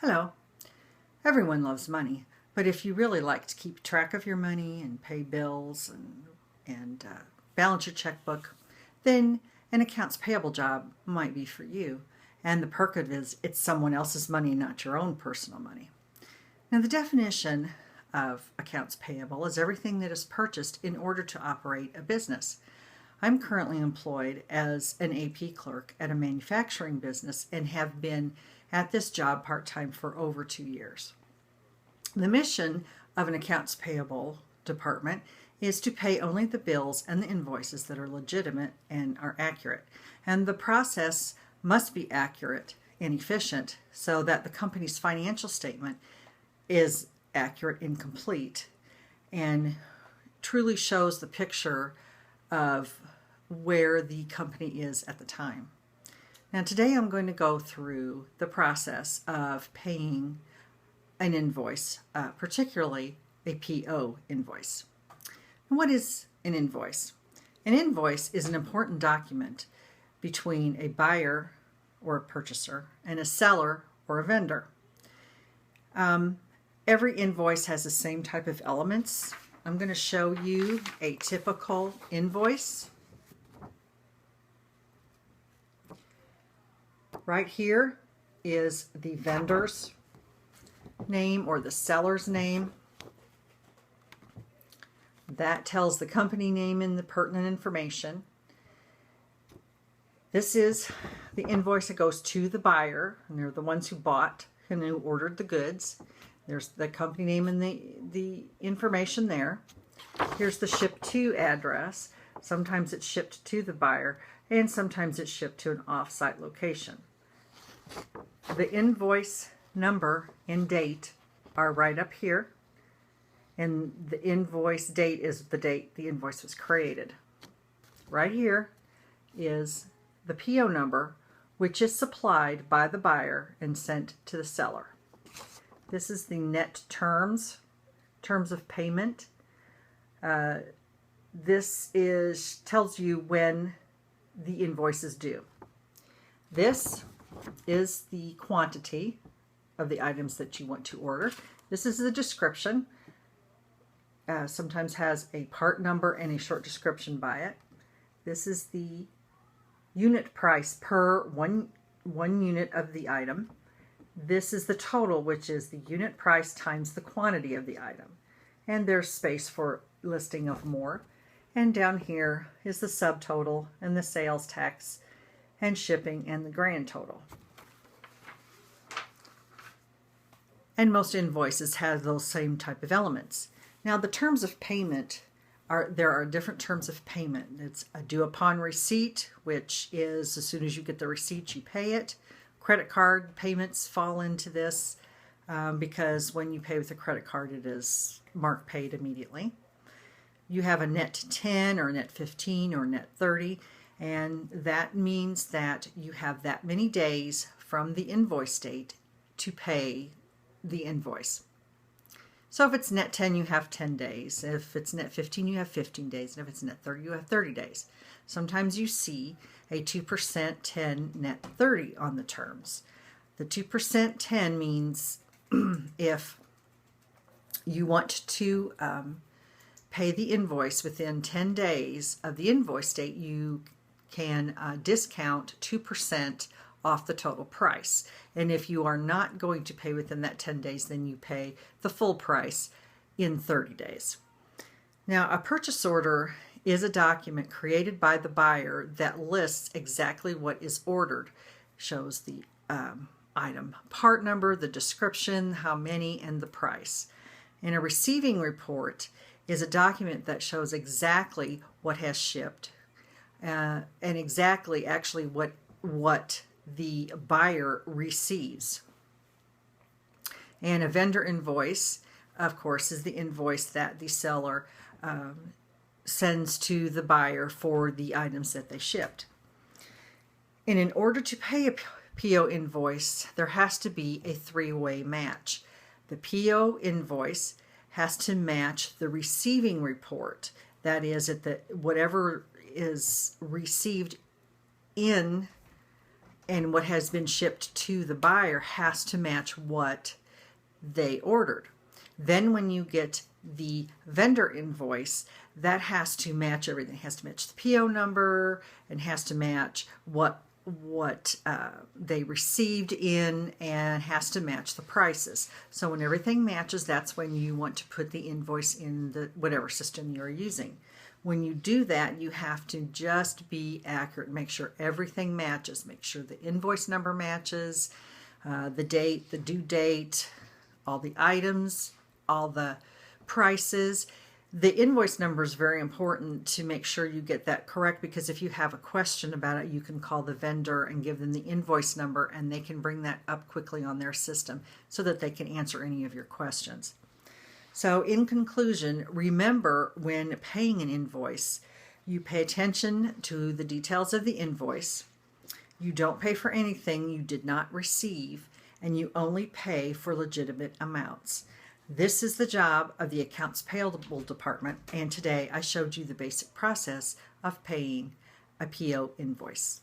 Hello. Everyone loves money, but if you really like to keep track of your money and pay bills and balance your checkbook, then an accounts payable job might be for you. And the perk of it is it's someone else's money, not your own personal money. Now, the definition of accounts payable is everything that is purchased in order to operate a business. I'm currently employed as an AP clerk at a manufacturing business and have been at this job part-time for over 2 years. The mission of an accounts payable department is to pay only the bills and the invoices that are legitimate and are accurate. And the process must be accurate and efficient so that the company's financial statement is accurate and complete and truly shows the picture of where the company is at the time. Now today I'm going to go through the process of paying an invoice, particularly a PO invoice. And what is an invoice? An invoice is an important document between a buyer or a purchaser and a seller or a vendor. Every invoice has the same type of elements. I'm going to show you a typical invoice. Right here is the vendor's name or the seller's name. That tells the company name and the pertinent information. This is the invoice that goes to the buyer, and they're the ones who bought and who ordered the goods. There's the company name and the information there. Here's the ship to address. Sometimes it's shipped to the buyer, and sometimes it's shipped to an off-site location. The invoice number and date are right up here, and the invoice date is the date the invoice was created. Right here is the PO number, which is supplied by the buyer and sent to the seller. This is the net terms of payment. This tells you when the invoice is due. This is the quantity of the items that you want to order. This is the description. Sometimes has a part number and a short description by it. This is the unit price per one unit of the item. This is the total, which is the unit price times the quantity of the item. And there's space for listing of more. And down here is the subtotal and the sales tax and shipping and the grand total. And most invoices have those same type of elements. Now the terms of payment there are different terms of payment. It's a due upon receipt, which is as soon as you get the receipt you pay it. Credit card payments fall into this because when you pay with a credit card it is marked paid immediately. You have a net 10 or net 15 or net 30. And that means that you have that many days from the invoice date to pay the invoice. So if it's net 10, you have 10 days. If it's net 15, you have 15 days. And if it's net 30, you have 30 days. Sometimes you see a 2% 10 net 30 on the terms. The 2% 10 means if you want to pay the invoice within 10 days of the invoice date, you can discount 2% off the total price. And if you are not going to pay within that 10 days, then you pay the full price in 30 days. Now, a purchase order is a document created by the buyer that lists exactly what is ordered. Shows the item part number, the description, how many, and the price. And a receiving report is a document that shows exactly what has shipped, and exactly actually what the buyer receives. And a vendor invoice, of course, is the invoice that the seller sends to the buyer for the items that they shipped. And in order to pay a PO invoice, there has to be a three-way match. The PO invoice has to match the receiving report. That is, whatever is received in and what has been shipped to the buyer has to match what they ordered. Then when you get the vendor invoice, that has to match everything. It has to match the PO number and has to match what they received in, and has to match the prices. So when everything matches, that's when you want to put the invoice in the whatever system you're using. When you do that, you have to just be accurate, make sure everything matches, make sure the invoice number matches, the date, the due date, all the items, all the prices. The invoice number is very important to make sure you get that correct, because if you have a question about it, you can call the vendor and give them the invoice number, and they can bring that up quickly on their system so that they can answer any of your questions. So in conclusion, remember when paying an invoice, you pay attention to the details of the invoice. You don't pay for anything you did not receive, and you only pay for legitimate amounts. This is the job of the Accounts Payable Department, and today I showed you the basic process of paying a PO invoice.